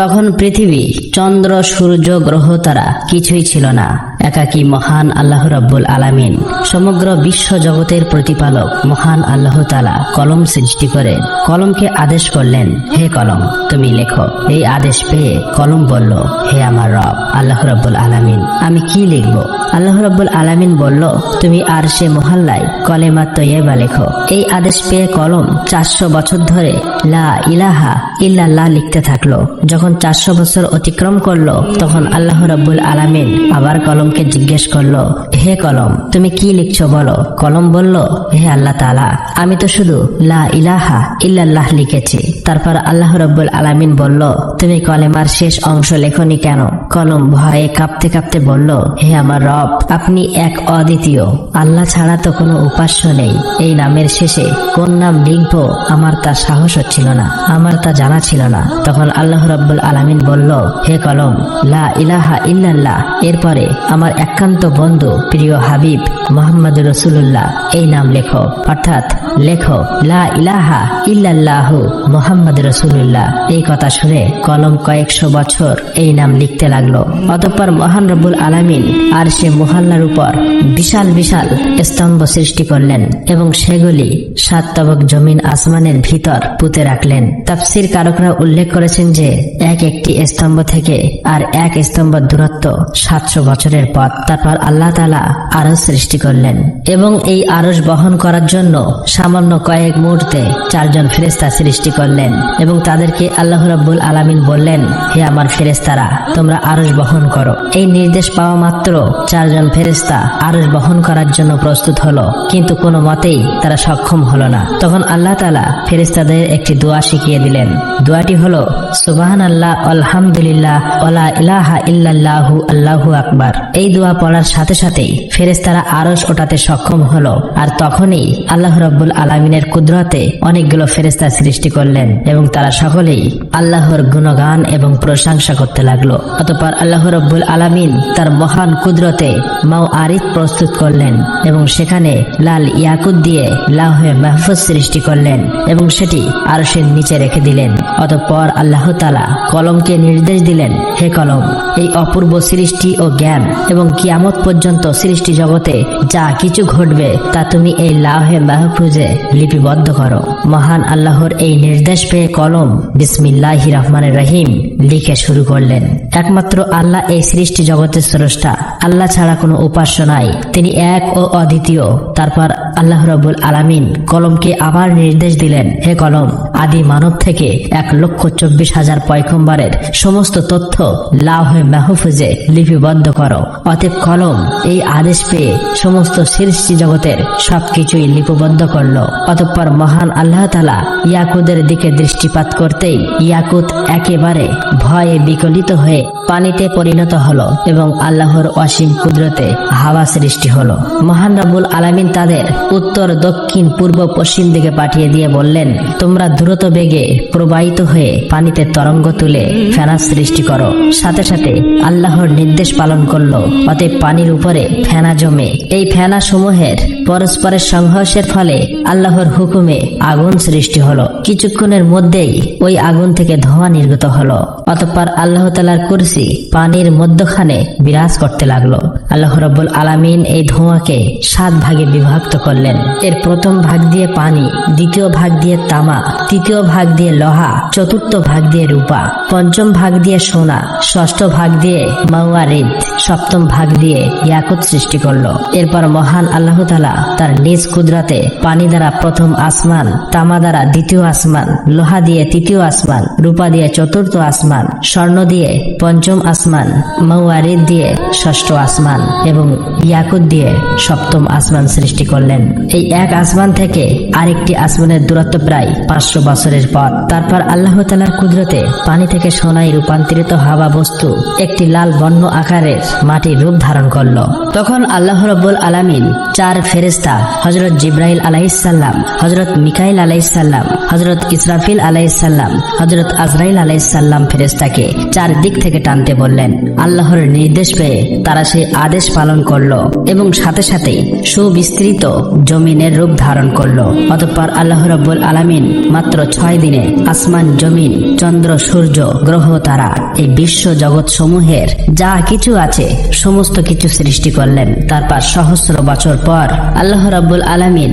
তখন পৃথিবী, চন্দ্র, সূর্য, গ্রহ তারা কিছুই ছিল না। একাকী মহান আল্লাহ রাব্বুল আলামিন, সমগ্র বিশ্ব জগতের প্রতিপালক মহান আল্লাহ তাআলা কলম সৃষ্টি করে কলমকে আদেশ করলেন, হে কলম তুমি লেখো। এই আদেশ পেয়ে কলম বলল, হে আমার রব আল্লাহ রাব্বুল আলামিন, আমি কি লিখব? আল্লাহ রাব্বুল আলামিন বলল, তুমি আরশে মুহাল্লায় কলেমা তৈয়বা লেখো। এই আদেশ পেয়ে কলম 400 বছর ধরে লা ইলাহা ইল্লাল্লাহ লিখতে থাকলো। যখন 400 বছর অতিক্রম করলো, তখন আল্লাহ রাব্বুল আলামিন আবার কলমকে জিজ্ঞেস করলো, হে কলম তুমি কি লিখছো বলো। কলম বলল, হে আল্লাহ তাআলা, আমি তো শুধু লা ইলাহা ইল্লাল্লাহ লিখেছি। তারপর আল্লাহ রাব্বুল আলামিন বলল, তুমি কলেমার শেষ অংশ লেখনি কেন? কলম ভয়ে কাঁপতে কাঁপতে বলল, হে আমার রব, আপনি এক অদ্বিতীয়, আল্লাহ ছাড়া তো কোনো উপাস্য নেই। এই নামের শেষে কোন নাম লিখবো আমার তা সাহস হচ্ছিল না, আমার তা জানা ছিল না। তখন আল্লাহ রাব্বুল আলামিন বলল, হে কলম লা ইলাহা ইল্লাল্লাহ, এরপরে আমার একান্ত বন্ধু প্রিয় হাবিব মুহাম্মদ রাসূলুল্লাহ এই নাম লেখো। অর্থাৎ লেখো লা ইলাহা ইল্লাল্লাহু মুহাম্মদ রাসূলুল্লাহ। এই কথা শুনে কলম কয়েকশো বছর এই নাম লিখতে লাগলো। অতঃপর মহান রব্বুল আলামিন আর সে মুহাল্লার উপর বিশাল বিশাল স্তম্ভ সৃষ্টি করলেন এবং সেগুলি 7 তবক জমিন আসমানের ভিতর পুঁতে রাখলেন। তাফসীর কারকরা উল্লেখ করেছেন যে একটি স্তম্ভ থেকে আর এক স্তম্ভ দূরত্ব 700 বছরের পথ। তারপর আল্লাহ তাআলা আরশ সৃষ্টি করলেন এবং এই আরশ বহন করার জন্য সামান্য কয়েক মুহূর্তে 4 জন ফেরেশতা সৃষ্টি করলেন এবং তাদেরকে আল্লাহ রাব্বুল আলামিন বললেন, হে আমার ফেরেশতারা, তোমরা আরশ বহন করো। এই নির্দেশ পাওয়া মাত্র 4 জন ফেরেশতা আরশ বহন করার জন্য প্রস্তুত হলো, কিন্তু কোনো মতেই তারা সক্ষম হলো না। তখন আল্লাহ তাআলা ফেরেশতাদের একটি দোয়া শিখিয়ে দিলেন। দোয়াটি হলো সুবহানাল্লাহ, আলহামদুলিল্লাহ, ওয়ালা ইলাহা ইল্লাল্লাহু, আল্লাহু আকবার। এই দোয়া পড়ার সাথে সাথেই ফেরেশতারা আরশ ওঠাতে সক্ষম হলো। আর তখনই আল্লাহ রাব্বুল আলামিনের কুদরতে অনেকগুলো ফেরেশতা সৃষ্টি করলেন এবং তারা সকলেই আল্লাহর গুণগান এবং প্রশংসা করতে লাগলো। অতঃপর আল্লাহ রাব্বুল আলামিন তার মহান কুদরতে মাওআরিদ প্রস্তুত করলেন এবং সেখানে লাল ইয়াকুত দিয়ে লাওহে মাহফুজ সৃষ্টি করলেন এবং সেটি আরশের নিচে রেখে দিলেন। অতঃপর আল্লাহ তাআলা কলমকে নির্দেশ দিলেন, হে কলম, এই অপূর্ব সৃষ্টি ও জ্ঞান এবং কিয়ামত পর্যন্ত সৃষ্টি জগতে যা কিছু ঘটবে তা তুমি এই লাওহে মাহফুজে লিপিবদ্ধ করো। মহান আল্লাহর এই নির্দেশ পেয়ে কলম বিসমিল্লাহির রহমানির রহিম লিখে শুরু করলেন। একমাত্র আল্লাহ এই সৃষ্টি জগতের স্রষ্টা, আল্লাহ ছাড়া কোনো উপাস্য নাই, তিনি এক ও অদ্বিতীয়। তারপর আল্লাহ রাব্বুল আলামিন কলমকে আবার নির্দেশ দিলেন, হে কলম, আদি মানব থেকে 1,24,000 পয়গম্বরের সমস্ত তথ্য লাওহে মাহফুজে লিপিবদ্ধ করো। অতএব কলম এই আদেশ পেয়ে সমস্ত সৃষ্টি জগতের সবকিছুই লিপিবদ্ধ করলো। অতঃপর মহান আল্লাহ তাআলা ইয়াকুতের দিকে দৃষ্টিপাত করতেই ইয়াকুত একেবারে ভয়ে বিকলিত হয়ে পানিতে পরিণত হলো এবং আল্লাহর অসীম কুদরতে হাওয়া সৃষ্টি হলো। মহান রব্বুল আলামিন তাদের উত্তর, দক্ষিণ, পূর্ব, পশ্চিম দিকে পাঠিয়ে দিয়ে বললেন, তোমরা দ্রুত বেগে প্রবাহিত হয়ে পানিতে তরঙ্গ তুলে ফেনা সৃষ্টি করো। সাথে সাথে আল্লাহর নির্দেশ পালন করলো। অতএব পানির উপরে ফেনা জমে এই ফেনা সমূহের পরস্পরের সংঘর্ষের ফলে আল্লাহর হুকুমে আগুন সৃষ্টি হলো। কিছুক্ষণের মধ্যেই ওই আগুন থেকে ধোঁয়া নির্গত হলো। অতঃপর আল্লাহ তাআলার কুরসি পানির মধ্যখানে বিরাজ করতে লাগলো। আল্লাহ রাব্বুল আলামিন এই ধোঁয়াকে 7 ভাগে বিভক্ত করলেন। এর প্রথম ভাগ দিয়ে পানি, দ্বিতীয় ভাগ দিয়ে তামা, তৃতীয় ভাগ দিয়ে লোহা, চতুর্থ ভাগ দিয়ে রূপা, পঞ্চম ভাগ দিয়ে সোনা, ষষ্ঠ ভাগ দিয়ে মাওয়ারিদ, সপ্তম ভাগ দিয়ে ইয়াকুত সৃষ্টি করলো। এরপর মহান আল্লাহ তাআলা তার নিজ কুদরতে পানি দ্বারা প্রথম আসমান, তামা দ্বারা দ্বিতীয় আসমান, লোহা দিয়ে তৃতীয় আসমান, রূপা দিয়ে চতুর্থ আসমান, স্বর্ণ দিয়ে পঞ্চম আসমান, মাওয়ারিদ দিয়ে ষষ্ঠ আসমান এবং ইয়াকুত দিয়ে সপ্তম আসমান সৃষ্টি করলেন। এই এক আসমান থেকে আরেকটি আসমানের দূরত্ব প্রায় 500 বছরের পথ। তারপর আল্লাহ তাআলার কুদরতে পানি থেকে সোনায় রূপান্তরিত হওয়া বস্তু একটি লাল বর্ণ আকারের মাটির রূপ ধারণ করলো। তখন আল্লাহ রাব্বুল আলামিন 4 ফেরেশতা হযরত জিবরাইল আলাইহিস সালাম, হযরত মিকাইল আলাইহিস সালাম, হযরত ইসরাফিল আলাইহিস সালাম, হযরত আজরাইল আলাইহিস সালাম ফেরেশতাকে 4 দিক থেকে থেকে টানতে বললেন। আল্লাহর নির্দেশ পেয়ে তারা সেই আদেশ পালন করলো এবং সাথে সাথে সুবিস্তৃত জমিনের রূপ ধারণ করলো। অতঃপর আল্লাহ রাব্বুল আলামিন মাত্র 6 দিনে আসমান, জমিন, চন্দ্র, সূর্য, গ্রহ, তারা, এই বিশ্ব জগৎ সমূহের যা কিছু আছে সমস্ত কিছু সৃষ্টি করলেন। তারপর সহস্র বছর পর আল্লাহ রাব্বুল আলামিন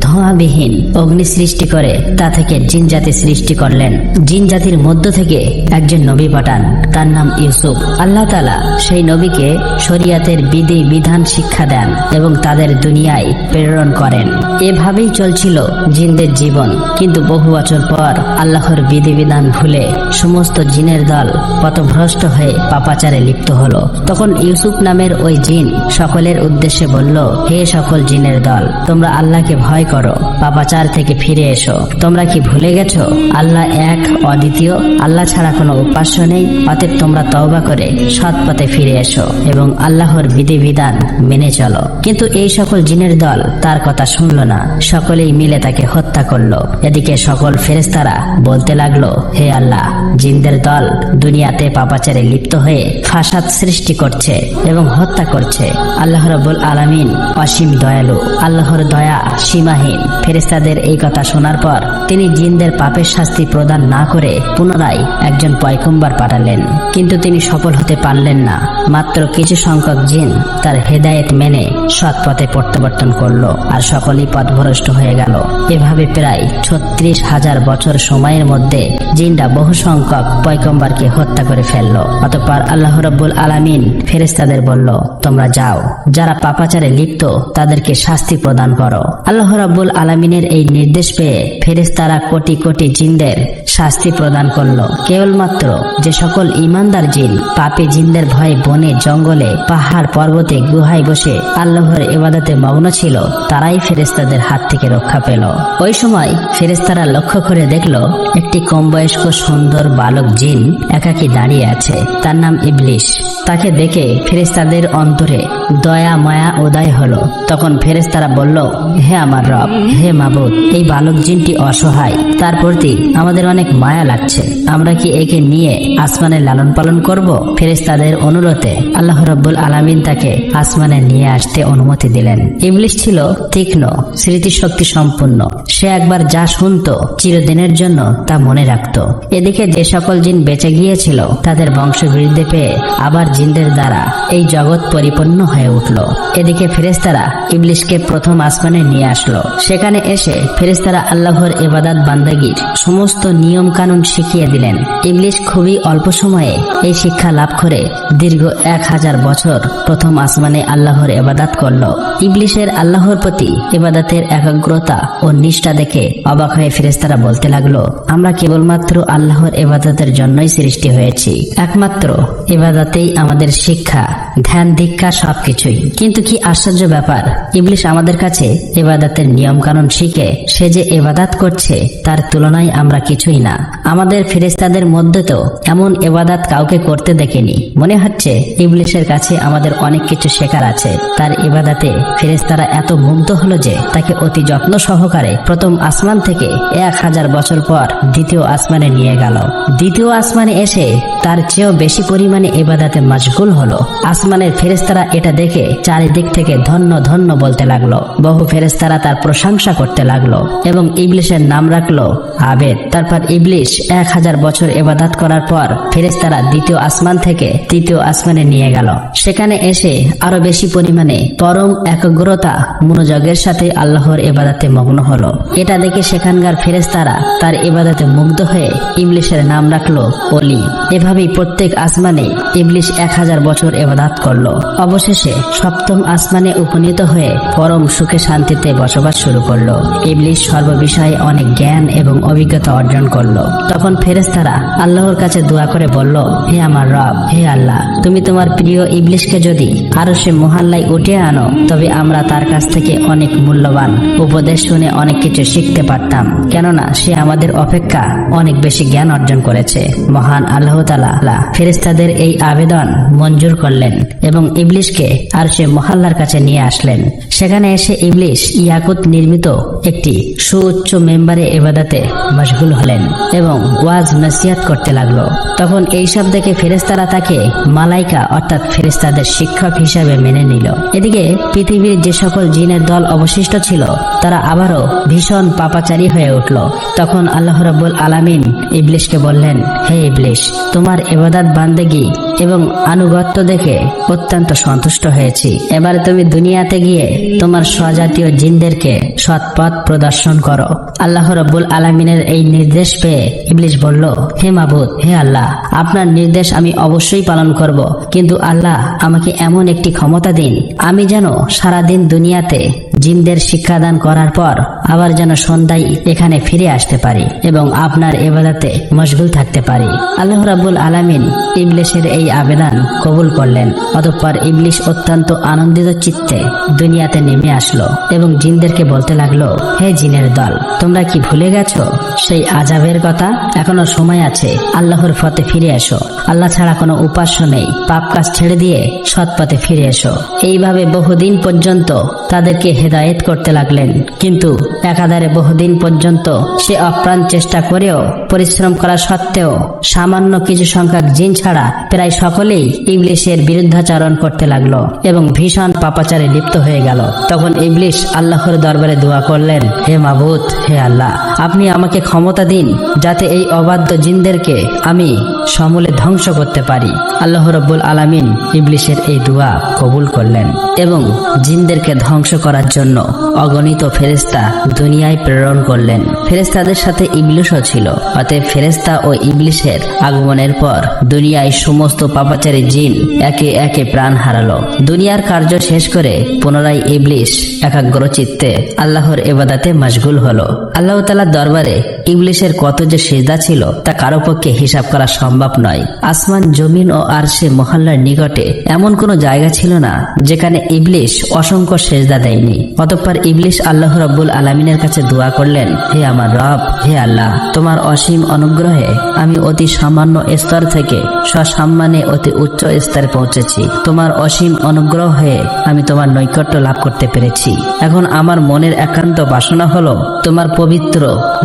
ধোঁয়াবিহীন অগ্নি সৃষ্টি করে তা থেকে জিন জাতি সৃষ্টি করলেন। জিন জাতির মধ্য থেকে একজন নবী পাঠান, তার নাম ইউসুফ। আল্লাহ তাআলা সেই নবীকে শরিয়াতের বিধি বিধান শিক্ষা দেন এবং তাদের দুনিয়ায় প্রেরণ করেন। এভাবেই চলছিল জিনদের জীবন। কিন্তু বহু বছর পর আল্লাহর বিধিবিধান ভুলে সমস্ত জিনের দল পথভ্রষ্ট হয়ে পাপাচারে লিপ্ত হলো। তখন ইউসুফ নামের ওই জিন সকলের উদ্দেশ্যে বলল, হে সকল জিনের দল, তোমরা আল্লাহকে ভয় করো, পাপাচার থেকে ফিরে এসো। তোমরা কি ভুলে গেছো আল্লাহ এক, অদ্বিতীয়, আল্লাহ ছাড়া কোনো উপাস্য নেই? অতএব তোমরা তওবা করে সৎ পথে ফিরে এসো এবং আল্লাহর বিধিবিধান মেনে চলো। কিন্তু এই সকল জিনের দল তার কথা শুনল না, সকলেই মিলে তাকে হত্যা করলো। এদিকে সকল ফেরেশতারা বলতে লাগলো, হে আল্লাহ, জিনদের দল দুনিয়াতে পাপাচারে লিপ্ত হয়ে ফাসাদ সৃষ্টি করছে এবং হত্যা করছে। আল্লাহ রাব্বুল আলামিন অসীম দয়ালু, আল্লাহর দয়া সীমাহীন। ফেরেশতাদের এই কথা শোনার পর তিনি জিনদের পাপের শাস্তি প্রদান না করে পুনরায় একজন পয়গম্বর পাঠালেন। কিন্তু তিনি সফল হতে পারলেন না। মাত্র কিছু সংখ্যক জিন তার হেদায়েত মেনে সৎ পথে প্রত্যাবর্তন করলো আর সকলেই পথভ্রষ্ট হয়ে গেল। এভাবে প্রায় 36,000 বছর সময়ের মধ্যে জিনরা বহু সংখ্যক পয়গম্বরকে হত্যা করে ফেললো। অতঃপর আল্লাহ রাব্বুল আলামিন ফেরেশতাদের বলল, তোমরা যাও, যারা পাপাচারে লিপ্ত তাদেরকে শাস্তি প্রদান করো। আল্লাহ রাব্বুল আলামিনের এই নির্দেশ পেয়ে ফেরেশতারা কোটি কোটি জিনদের শাস্তি প্রদান করলো। কেবলমাত্র যে সকল ঈমানদার জিন পাপী জিনদের ভয়ে বনে, জঙ্গলে, পাহাড়, পর্বতে, গুহায় বসে আল্লাহর ইবাদতে মগ্ন ছিল তারাই ফেরেশতাদের হাত থেকে রক্ষা পেল। ওই সময় ফেরেশতারা লক্ষ্য করে দেখলো একটি কম বয়স্ক সুন্দর বালক জিন একাকী দাঁড়িয়ে আছে। তার নাম ইবলিশ। তাকে দেখে ফেরেশতাদের অন্তরে দয়া মায়া উদয় হলো। তখন ফেরেশতারা বলল, হে আমার রব, হে মাবুদ, এই বালক জিনটি অসহায়, তার প্রতি আমাদের অনেক মায়া লাগছে। আমরা কি একে নিয়ে আসমানে লালন পালন করব? ফেরেশতাদের অনুরোধে আল্লাহ রাব্বুল আলামিন তাকে আসমানে নিয়ে আসতে অনুমতি দিলেন। ইবলিশ ছিল তীক্ষ্ণ, স্মৃতিশক্তি সম্পন্ন। সে একবার যা শুনতো চিরদিনের জন্য তা মনে রাখত। এদিকে যে সকল জিন বেঁচে গিয়েছিল তাদের বংশবৃদ্ধি পেয়ে আবার জিনদের দ্বারা এই জগৎ পরিপূর্ণ হয়ে উঠল। এদিকে ফেরেশতারা ইবলিশকে প্রথম আসমানে নিয়ে আসলো। সেখানে এসে ফেরেশতারা আল্লাহর ইবাদত বান্দাগির সমস্ত নিয়ম কানুন শিখিয়ে দিলেন। ইবলিশ খুবই অল্প সময়ে এই শিক্ষা লাভ করে দীর্ঘ 1000 বছর প্রথম আসমানে আল্লাহর ইবাদত করলো। ইবলিশের আল্লাহর প্রতি ইবাদতের একাগ্রতা ও নিষ্ঠা দেখে অবাক হয়ে ফেরেশতারা বলতে লাগলো, আমরা কেবলমাত্র আল্লাহর ইবাদতের জন্যই সৃষ্টি হয়েছি। একমাত্র ইবাদতেই আমাদের শিক্ষা, ধ্যান, দীক্ষা সবকিছুই। কিন্তু কি আশ্চর্য ব্যাপার, ইবলিশ আমাদের কাছে ইবাদতের নিয়ম কানুন শিখে সে যে ইবাদত করছে তার তুলনায় আমরা কিছুই না। আমাদের ফেরেশতাদের মধ্যে তো এমন ইবাদত কাউকে করতে দেখিনি। মনে হচ্ছে ইবলিশের কাছে আমাদের অনেক কিছু শেখার আছে। তার ইবাদতে ফেরেশতারা এত মুগ্ধ হলো যে তাকে অতি যত্ন সহকারে প্রথম আসমান থেকে 1000 বছর পর দ্বিতীয় আসমানে নিয়ে গেল। দ্বিতীয় আসমানে এসে তার চেয়েও বেশি পরিমাণে ইবাদতে মশগুল হলো। আসমানের ফেরেশতারা এটা দেখে চারিদিক থেকে ধন্য ধন্য বলতে লাগলো। বহু ফেরেশতারা তার প্রশংসা করতে লাগলো এবং ইবলিশের নাম রাখলো আবেদ। তারপর ইবলিশ 1000 বছর ইবাদত করার পর ফেরেশতারা দ্বিতীয় আসমান থেকে তৃতীয় আসমানে নিয়ে গেল। সেখানে এসে আরো বেশি পরিমাণে পরম একাগ্রতা মনোযোগের সাথে আল্লাহর ইবাদতে মগ্ন হলো। এটা দেখে সেখানকার ফেরেশতারা তার ইবাদতে মুগ্ধ হয়ে ইবলিশের নাম রাখলো অলি। এভাবেই প্রত্যেক আসমানে ইবলিশ 1000 বছর ইবাদত করলো। অবশেষে সপ্তম আসমানে উপনীত হয়ে পরম সুখে শান্তিতে বসবাস শুরু করলো। ইবলিশ সর্ববিষয়ে অনেক জ্ঞান এবং অভিজ্ঞতা অর্জন করলো। তখন ফেরেশতারা আল্লাহর কাছে দোয়া করে বলল, হে আমার রব, হে আল্লাহ, তুমি তোমার প্রিয় ইবলিশকে যদি আরশে মহল্লায় উঠিয়ে আনো তবে আমরা তার কাছ থেকে অনেক মূল্যবান উপদেশ শুনে অনেক কিছু শিখতে পারতাম, কেননা সে আমাদের অপেক্ষা অনেক বেশি জ্ঞান অর্জন করেছে। মহান আল্লাহ তাআলা তাআলা ফেরেশতাদের এই আবেদন মঞ্জুর করলেন এবং ইবলিশকে আরশে মহল্লার কাছে নিয়ে আসলেন। সেখানে এসে ইবলিশ ইয়াকুত নির্মিত একটি সুউচ্চ মেম্বারে ইবাদতে মশগুল হলেন এবং ওয়াজ নসিহত করতে লাগলো। তখন এইসব দেখে ফেরেশতারা তাকে মালাইকা অর্থাৎ ফেরেশতাদের শিক্ষক হিসাবে মেনে নিল। এদিকে পৃথিবীর যে সকল জিনের দল অবশিষ্ট ছিল তারা আবারও ভীষণ পাপাচারী হয়ে উঠল। তখন আল্লাহ রাব্বুল আলামিন ইবলিশকে বললেন, হে ইবলিশ, তোমার ইবাদত বান্দেগী এবং আনুগত্য দেখে অত্যন্ত সন্তুষ্ট হয়েছি। এবার তুমি দুনিয়াতে গিয়ে তোমার স্বজাতীয় জিনদেরকে সৎপথ প্রদর্শন করো। আল্লাহ রাব্বুল আলামিনের এই নির্দেশ পেয়ে ইবলিশ বলল, হে মাবুদ, হে আল্লাহ, আপনার নির্দেশ আমি অবশ্যই পালন করব, কিন্তু আল্লাহ আমাকে এমন একটি ক্ষমতা দিন আমি যেন সারাদিন দুনিয়াতে জিনদের শিক্ষাদান করার পর আবার যেন সন্ধ্যায় এখানে ফিরে আসতে পারি এবং আপনার ইবাদতে মশগুল থাকতে পারি। আল্লাহ রাব্বুল আলামিন ইবলিশের এই আবেদন কবুল করলেন। অতঃপর ইবলিশ অত্যন্ত আনন্দিত চিত্তে দুনিয়াতে নেমে আসলো এবং জিনদেরকে বলতে লাগলো, হে জিনের দল, তোমরা কি ভুলে গেছো সেই আযাবের কথা? এখনো সময় আছে, আল্লাহর পথে ফিরে এসো। আল্লাহ ছাড়া কোনো উপাস্য নেই, পাপ কাজ ছেড়ে দিয়ে সৎ পথে ফিরে এসো। এইভাবে বহুদিন পর্যন্ত তাদেরকে হেদায়েত করতে লাগলেন, কিন্তু একাধারে বহুদিন পর্যন্ত সে অপ্রাণ চেষ্টা করেও পরিশ্রম করা সত্ত্বেও সামান্য কিছু সংখ্যক জিন ছাড়া প্রায় সকলেই ইবলিশের বিরুদ্ধাচরণ করতে লাগলো এবং ভীষণ পাপাচারে লিপ্ত হয়ে গেল। তখন ইবলিশ আল্লাহর দরবারে দোয়া করলেন, হে মাবুদ, হে আল্লাহ, আপনি আমাকে ক্ষমতা দিন যাতে এই অবাধ্য জিনদেরকে আমি সমূলে ধ্বংস করতে পারি। আল্লাহ রাব্বুল আলামিন ইবলিশের এই দোয়া কবুল করলেন এবং জিনদেরকে ধ্বংস করার জন্য অগণিত ফেরেশতা দুনিয়ায় প্রেরণ করলেন। ফেরেশতাদের সাথে ইবলিশও ছিল। অতএব ফেরেশতা ও ইবলিশের আগমনের পর দুনিয়ায় সমস্ত পাপাচারী জিন একে একে প্রাণ হারালো। দুনিয়ার কার্য শেষ করে পুনরায় ইবলিশ একাগ্র চিত্তে আল্লাহর ইবাদতে মশগুল হলো। আল্লাহ তাআলার দরবারে ইবলিশের কত যে সিজদা ছিল তা কারো পক্ষে হিসাব করা সম্ভব নয়। আসমান, জমিন ও আরশে মহল্লার নিকটে এমন কোনো জায়গা ছিল না যেখানে ইবলিশ অসংখ্য সিজদা দেয়নি। অতঃপর ইবলিশ আল্লাহ রাব্বুল আলামিনের কাছে দোয়া করলেন, হে আমার রব, হে আল্লাহ, তোমার অসীম অনুগ্রহে আমি অতি সামান্য স্তর থেকে সসম্মানে অতি উচ্চ স্তরে পৌঁছেছি। তোমার অসীম অনুগ্রহ হয়ে আমি তোমার নৈকট্য লাভ করতে পেরেছি। এখন আমার মনের একান্ত বাসনা হলো তোমার পবিত্র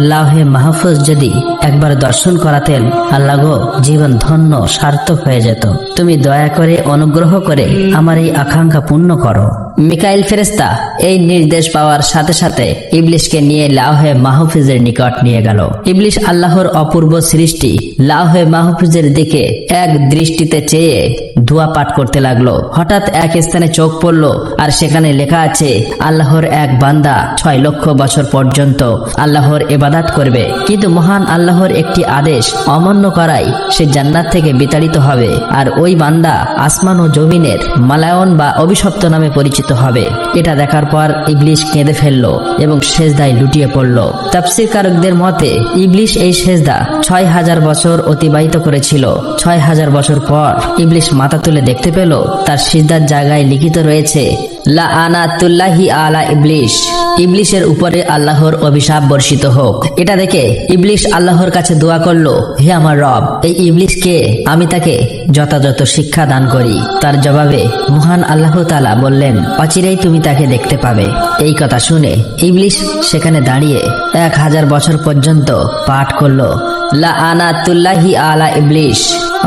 লাউহে মাহফুজ যদি একবার দর্শন করাতেন, আল্লাহ গো, জীবন ধন্য সার্থক হয়ে যেত। তুমি দয়া করে অনুগ্রহ করে আমার এই আকাঙ্ক্ষা পূর্ণ করো। মিকাইল ফেরেশতা এই নির্দেশ পাওয়ার সাথে সাথে ইবলিশকে নিয়ে লাউহে মাহফুজের নিকট নিয়ে গেল। ইবলিশ আল্লাহর অপূর্ব সৃষ্টি লাউহে মাহফুজের দিকে এক দৃষ্টিতে চেয়ে দোয়া পাঠ করতে লাগলো। হঠাৎ এক স্থানে চোখ পড়ল আর সেখানে লেখা আছে, আল্লাহর এক বান্দা 6 লক্ষ বছর পর্যন্ত আল্লাহর ইবাদত করবে, কিন্তু মহান আল্লাহর একটি আদেশ অমান্য করায় সে জান্নাত থেকে বিতাড়িত হবে, আর ওই বান্দা আসমান ও জমিনের মালায়ন বা অভিশপ্ত নামে পরিচিত হবে। এটা দেখার পর ইবলিশ কেঁদে ফেলল এবং সেজদায় লুটিয়ে পড়ল। তাফসীরকারকদের মতে ইবলিশ এই সেজদা 6000 বছর অতিবাহিত করেছিল। 6000 বছর পর ইবলিশ মাথা তুলে দেখতে পেল তার সিজদার জায়গায় লিখিত রয়েছে, লাআনাতুল্লাহি আলা ইবলিশ, ইবলিশের উপরে আল্লাহর অভিশাপ বর্ষিত হোক। এটা দেখে ইবলিশ আল্লাহর কাছে দোয়া করলো, হে আমার রব, এই ইবলিশকে আমি তাকে যথাযথ শিক্ষা দান করি। তার জবাবে মহান আল্লাহ তাআলা বললেন, অচিরেই তুমি তাকে দেখতে পাবে। এই কথা শুনে ইবলিশ সেখানে দাঁড়িয়ে 1000 বছর পর্যন্ত পাঠ করলো, লাআনাতুল্লাহি আলা ইবলিশ,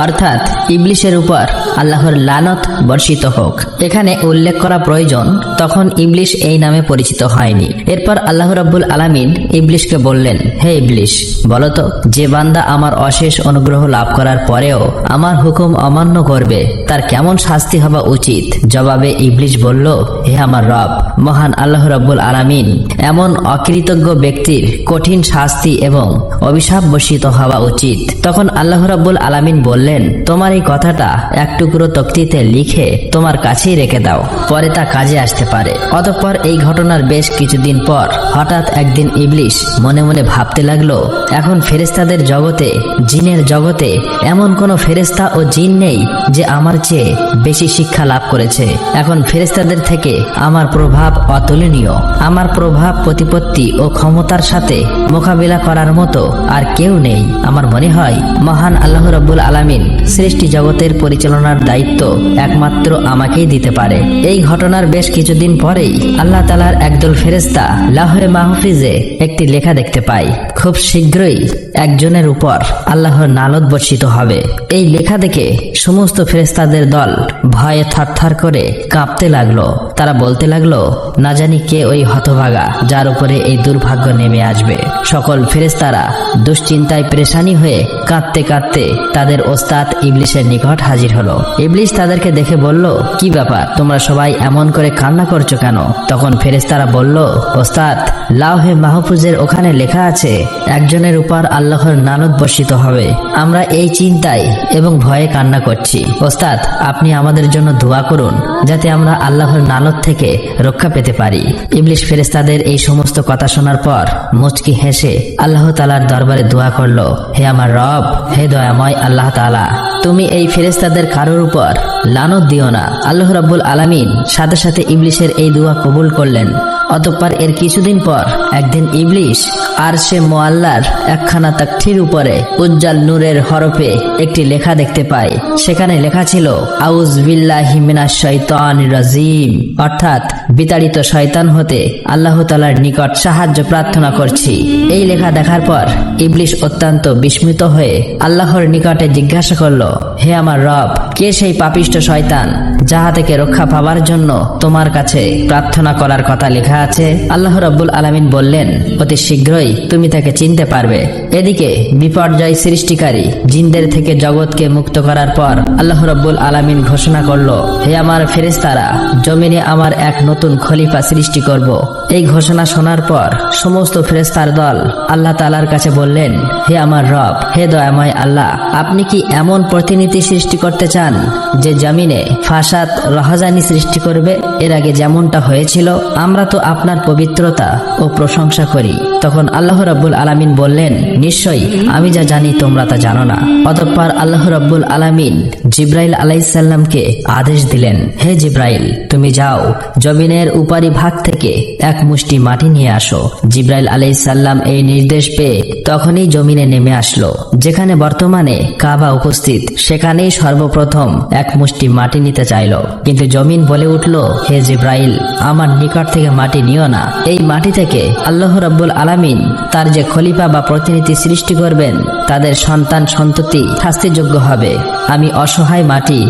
অর্থাৎ ইবলিশের উপর আল্লাহর লানত বর্ষিত হোক। এখানে উল্লেখ করা প্রয়োজন, তখন ইবলিশ এই নামে পরিচিত হয়নি। এরপর আল্লাহ রাব্বুল আলামিন ইবলিশকে বললেন, হে ইবলিশ, বলতো যে বান্দা আমার অশেষ অনুগ্রহ লাভ করার পরেও আমার হুকুম অমান্য করবে তার কেমন শাস্তি হওয়া উচিত? জবাবে ইবলিশ বলল, হে আমার রব, মহান আল্লাহ রাব্বুল আলামিন এমন অকৃতজ্ঞ ব্যক্তির কঠিন শাস্তি এবং অভিশাপ বর্ষিত হওয়া উচিত। তখন আল্লাহ রাব্বুল আলামিন বললেন, তোমার এই কথাটা এক টুকরো তক্তিতে লিখে তোমার কাছেই রেখে দাও, পরে তা কাজে আসতে পারে। অতঃপর এই ঘটনার বেশ কিছুদিন পর হঠাৎ একদিন ইবলিশ মনে মনে ভাবতে লাগলো, এখন ফেরেশতাদের জগতে, জিনের জগতে এমন কোনো ফেরেশতা ও জিন নেই যে আমার চেয়ে বেশি শিক্ষা লাভ করেছে। এখন ফেরেশতাদের থেকে আমার প্রভাব অতুলনীয়। আমার প্রভাব, প্রতিপত্তি ও ক্ষমতার সাথে মোকাবিলা করার মতো আর কেউ নেই। আমার মনে হয় মহান আল্লাহ রাব্বুল আলামিন আলামিন সৃষ্টি জগতের পরিচালনার দায়িত্ব একমাত্র আমাকেই দিতে পারে। এই ঘটনার বেশ কিছুদিন পরেই আল্লাহ তাআলার একদল ফেরেশতা লাউহে মাহফুজে একটি লেখা দেখতে পায়। খুব শীঘ্রই একজনের উপর আল্লাহর নালত বর্ষিত হবে। এই লেখা দেখে সমস্ত ফেরেশতাদের দল ভয়ে থরথর করে কাঁপতে লাগলো। তারা বলতে লাগলো, না জানি কে ওই হতভাগা যার উপরে এই দুর্ভাগ্য নেমে আসবে। সকল ফেরেশতারা দুশ্চিন্তায় পেরেশানি হয়ে কাঁদতে কাঁদতে তাদের ওস্তাদ ইবলিসের নিকট হাজির হলো। ইবলিস তাদেরকে দেখে বলল, কি ব্যাপার, তোমরা সবাই এমন করে কান্না করছো কেন? তখন ফেরেশতারা বলল, ওস্তাদ, লাউহে মাহফুজের ওখানে লেখা আছে একজনের উপর আল্লাহর নালত বর্ষিত হবে। আমরা এই চিন্তায় এবং ভয়ে কান্না করছি। ওস্তাদ, আপনি আমাদের জন্য দোয়া করুন যাতে আমরা আল্লাহর নালত থেকে রক্ষা পেতে পারি। ইবলিস ফেরেশতাদের এই সমস্ত কথা শোনার পর মুচকি হেসে আল্লাহ তাআলার দরবারে দোয়া করলো, হে আমার রব, হে দয়াময় আল্লাহ তাআলা, তুমি এই ফেরেশতাদের কারোর উপর লানত দিও না। আল্লাহ রাব্বুল আলামিন সাথে সাথে ইবলিসের এই দোয়া কবুল করলেন। অতঃপর এর কিছুদিন পর একদিন ইবলিস আরশে মুআল্লার একখানা তাকঠির উপরে উজ্জ্বল নূরের হরফে একটি লেখা দেখতে পায়। সেখানে লেখা ছিল, আউজ বিল্লাহি মিনাশ শাইতানির রাজিম, অর্থাৎ বিতাড়িত শয়তান হতে আল্লাহ তাআলার নিকট সাহায্য প্রার্থনা করছি। এই লেখা দেখার পর ইবলিস অত্যন্ত বিস্মিত হয়ে আল্লাহর নিকটে জিজ্ঞাসা করলো, হে আমার রব, কে সেই পাপিষ্ঠ শয়তান যাহা থেকে রক্ষা পাবার জন্য তোমার কাছে প্রার্থনা করার কথা লেখা আছে? আল্লাহ রাব্বুল আলামিন বললেন, অতি শীঘ্রই তুমি তাকে চিনতে পারবে। এদিকে বিপর্যয় সৃষ্টিকারী জিনদের থেকে জগৎকে মুক্ত করার পর আল্লাহ রাব্বুল আলামিন ঘোষণা করলো, হে আমার ফেরেশতারা, জমিনে আমার এক নতুন খলিফা সৃষ্টি করব। এই ঘোষণা শোনার পর সমস্ত ফেরেশতার দল আল্লাহ তাআলার কাছে বললেন, হে আমার রব, হে দয়াময় আল্লাহ, আপনি কি এমন প্রতিনিধি সৃষ্টি করতে চান যে জমিনে ফাসাদ রাহাজানি সৃষ্টি করবে? এর আগে যেমনটা হয়েছিল, আমরা তো আপনার পবিত্রতা ও প্রশংসা করি। তখন আল্লাহ রাব্বুল আলামিন বললেন, নিশ্চয়ই আমি যা জানি তোমরা তা জানো না। অতঃপর আল্লাহ রাব্বুল আলামিন জিব্রাইল আলাইহিস সালামকে আদেশ দিলেন, হে জিব্রাইল, তুমি যাও জমিনের উপরি ভাগ থেকে এক মুষ্টি মাটি নিয়ে আসো। জিব্রাইল আলাইহিস সালাম এই নির্দেশ পেয়ে তখনই জমিনে নেমে আসলো। যেখানে বর্তমানে কাবা উপস্থিত, সেখানেই সর্বপ্রথম এক মুষ্টি মাটি নিতে চাইল। কিন্তু জমিন বলে উঠল, হে জিব্রাইল, আমার নিকট থেকে মাটি নিও না। এই মাটি থেকে আল্লাহ রাব্বুল আলামিন তার যে খলিফা বা প্রতিনিধি সৃষ্টি করবেন, তাদের সন্তান সন্ততি শাস্তিযোগ্য হবে। আমি অসহায় মাটি,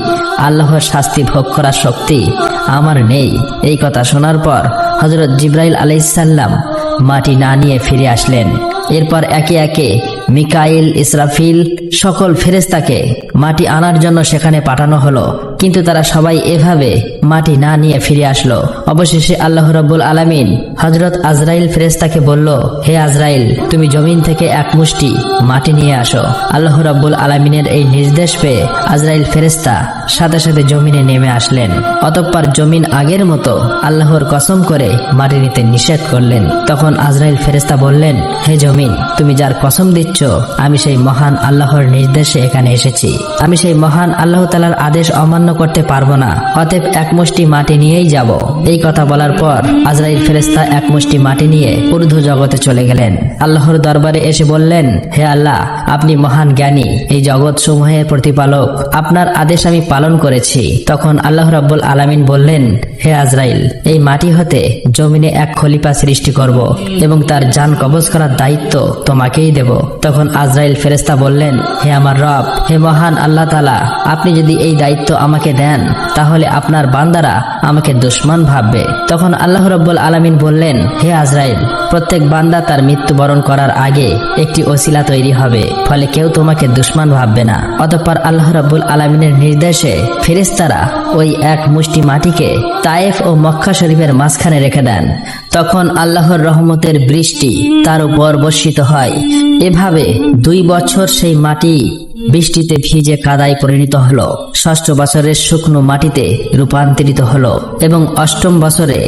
আল্লাহর শাস্তি ভোগ করার শক্তি আমার নেই। এই কথা শোনার পর হযরত জিব্রাইল আলাইহিস সালাম মাটি না নিয়ে ফিরে আসলেন। এরপর একে একে মিকাইল, ইসরাফিল সকল ফেরেশতাকে মাটি আনার জন্য সেখানে পাঠানো হলো, কিন্তু তারা সবাই এভাবে মাটি না নিয়ে ফিরে আসলো। অবশেষে আল্লাহ রাব্বুল আলামিন হযরত আজরাইল ফেরেশতাকে বলল, হে আজরাইল, তুমি জমিন থেকে এক মুষ্টি মাটি নিয়ে আসো। আল্লাহ রাব্বুল আলামিনের এই নির্দেশ পেয়ে আজরাইল ফেরেশতা সাথে সাথে জমিনে নেমে আসলেন। অতঃপর জমিন আগের মতো আল্লাহর কসম করে মাটি নিতে নিষেধ করলেন। তখন আজরাইল ফেরেশতা বললেন, হে জমিন, তুমি যার কসম দিচ্ছ, আমি সেই মহান আল্লাহর নির্দেশে এখানে এসেছি। আমি সেই মহান আল্লাহ তাআলার আদেশ অমান্য করতে পারবো না। অতএব এক মুষ্টি মাটি নিয়েই যাব। এই কথা বলার পর আজরাইল ফেরেশতা এক মুষ্টি মাটি নিয়ে ঊর্ধ্ব জগতে চলে গেলেন। আল্লাহর দরবারে এসে বললেন, হে আল্লাহ, আপনি মহান জ্ঞানী, এই জগৎ সমূহের প্রতিপালক, আপনার আদেশ আমি পালন করেছি। তখন আল্লাহ রাব্বুল আলামিন বললেন, হে আজরাইল, এই মাটি হতে জমিনে এক খলিফা সৃষ্টি করব এবং তার জান কবজ করার দায়িত্ব তোমাকেই দেব। তখন আজরাইল ফেরেশতা বললেন, হে আমার রব, হে মহান আল্লাহ তাআলা, আপনি যদি এই দায়িত্ব আমাকে দেন, তাহলে আপনার বান্দারা আমাকে দুশমন ভাববে। তখন আল্লাহ রাব্বুল আলামিন বললেন, হে আজরাইল, প্রত্যেক বান্দা তার মৃত্যুবরণ করার আগে একটি ওসিলা তৈরি হবে, ফলে কেউ তোমাকে দুশমন ভাববে না। অতঃপর আল্লাহ রাব্বুল আলামিনের নির্দেশে ফেরেশতারা ওই এক মুষ্টি মাটিকে তায়েফ ও মক্কা শরীফের মাঝখানে রেখে দেন। তখন আল্লাহর রহমতের বৃষ্টি তার উপর বর্ষিত হয়। এভাবে 2 বছর সেই মাটি বৃষ্টিতে ভিজে কাদায় পরিণত হলো। 6ষ্ঠ বছরের শুকনো মাটিতে রূপান্তরিত হলো এবং 8ম বছরে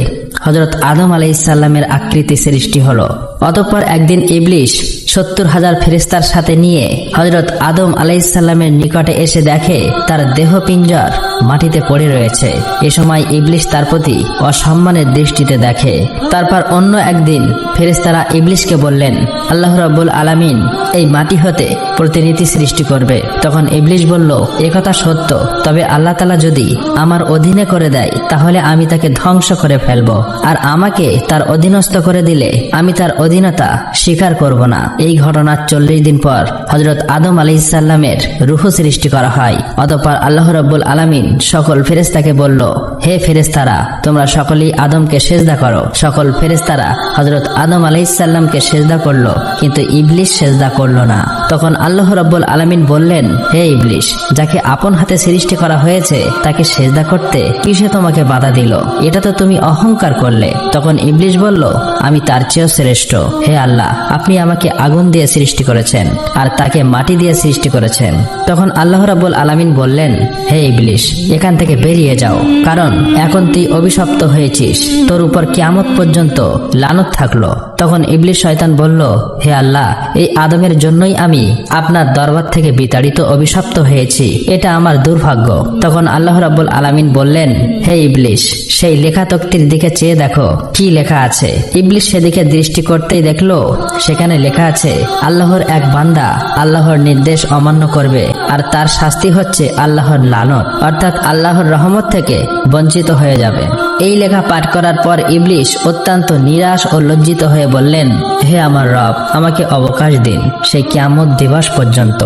হযরত আদম আলাইহিসসালামের আকৃতি সৃষ্টি হলো। অতঃপর একদিন ইবলিশ 70,000 ফেরেশতার সাথে নিয়ে হযরত আদম আলাইহিসসালামের নিকটে এসে দেখে তার দেহপিঞ্জর মাটিতে পড়ে রয়েছে। এ সময় ইবলিশ তার প্রতি অসম্মানের দৃষ্টিতে দেখে। তারপর অন্য একদিন ফেরেশতারা ইবলিশকে বললেন, আল্লাহ রাব্বুল আলামিন এই মাটি হতে প্রতিনিধি সৃষ্টি করবে। তখন ইবলিশ বলল, একথা সত্য, তবে আল্লাহ তাআলা যদি আমার অধীনে করে দেয় তাহলে আমি তাকে ধ্বংস করে ফেলব, আর আমাকে তার অধীনস্থ করে দিলে আমি তার অধীনতা স্বীকার করব না। এই ঘটনার 40 দিন পর হযরত আদম আলাইহিসসালামের রূহ সৃষ্টি করা হয়। অতঃপর আল্লাহ রাব্বুল আলামিন সকল ফেরেশতাকে বলল, হে ফেরেশতারা, তোমরা সকলেই আদমকে সিজদা করো। সকল ফেরেশতারা হযরত আদম আলাইহিসসালামকে সিজদা করলো, কিন্তু ইবলিশ সিজদা করলো না। তখন আল্লাহ রাব্বুল আলামিন বললেন, হে ইবলিশ, যাকে আপন হাতে সৃষ্টি করা হয়েছে তাকে সিজদা করতে কিসে তোমাকে বাধা দিল? এটা তো তুমি অহংকার করলে। তখন ইবলিশ বলল, আমি তার চেয়েও শ্রেষ্ঠ। হে আল্লাহ, আপনি আমাকে আগুন দিয়ে সৃষ্টি করেছেন আর তাকে মাটি দিয়ে সৃষ্টি করেছেন। তখন আল্লাহ রাব্বুল আলামিন বললেন, হে ইবলিশ, এখান থেকে বেরিয়ে যাও, কারণ এখন তুই অভিশপ্ত হয়েছিস, তোর উপর কিয়ামত পর্যন্ত লানত থাকলো। তখন ইবলিশ শয়তান বলল, হে আল্লাহ, এই আদমের জন্যই আমি আপনার দরবার থেকে বিতাড়িত অভিশপ্ত হয়েছি, এটা আমার দুর্ভাগ্য। তখন আল্লাহ রাব্বুল আলামিন বললেন, হে ইবলিশ, সেই লেখা তকতির দিকে চেয়ে দেখো কি লেখা আছে। ইবলিশ সেদিকে দৃষ্টি করতেই দেখলো সেখানে লেখা আছে, আল্লাহর এক বান্দা আল্লাহর নির্দেশ অমান্য করবে আর তার শাস্তি হচ্ছে আল্লাহর লানত, অর্থাৎ আল্লাহর রহমত থেকে বঞ্চিত হয়ে যাবে। এই লেখা পাঠ করার পর ইবলিশ অত্যন্ত নিরাশ ও লজ্জিত হয়ে বললেন, হে আমার রব, আমাকে অবকাশ দিন সেই কিয়ামত দিবস পর্যন্ত।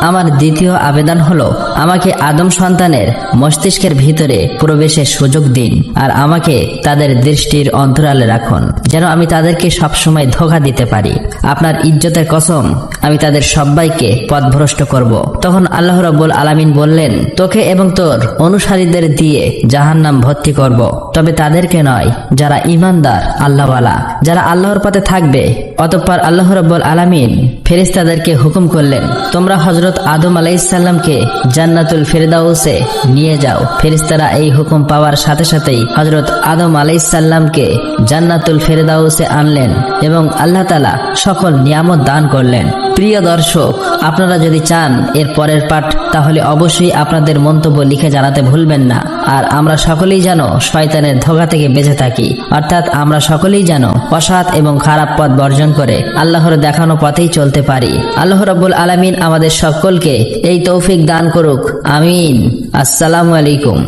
আমার দ্বিতীয় আবেদন হলো, আমাকে আদম সন্তানের মস্তিষ্কের ভিতরে প্রবেশের সুযোগ দিন আর আমাকে তাদের দৃষ্টির অন্তরালে রাখুন, যেন আমি তাদেরকে সবসময় ধোঁকা দিতে পারি। আপনার ইজ্জতের কসম, আমি তাদের সবাইকে পথভ্রষ্ট করব। তখন আল্লাহ রাব্বুল আলামিন বললেন, তোকে এবং তোর অনুসারীদের দিয়ে জাহান্নাম ভর্তি করব, তবে তাদেরকে নয় যারা ঈমানদার আল্লাহওয়ালা, যারা আল্লাহর পথে থাকবে। অতঃপর আল্লাহ রাব্বুল আলামিন ফেরেশতাদেরকে হুকুম করলেন, তোমরা হযরত আদম আলাইহিসসালামকে জান্নাতুল ফেরদাউসে নিয়ে যাও। ফেরেশতারা এই হুকুম পাওয়ার সাথে সাথেই হযরত আদম আলাইহিসসালামকে জান্নাতুল ফেরদাউসে আনলেন এবং আল্লাহ তাআলা সকল নিয়ামত দান করলেন। প্রিয় দর্শক, আপনারা যদি চান এর পরের পাঠ, তাহলে অবশ্যই আপনাদের মন্তব্য লিখে জানাতে ভুলবেন না। আর আমরা সকলেই যেন শয়তানের ধোঁকা থেকে বেঁচে থাকি, অর্থাৎ আমরা সকলেই যেন অসৎ এবং খারাপ পথ বর্জন করে আল্লাহর দেখানো পথেই চলতে পারি। আল্লাহ রাব্বুল আলামিন আমাদের সকলকে এই তৌফিক দান করুক, আমিন। আসসালামু আলাইকুম।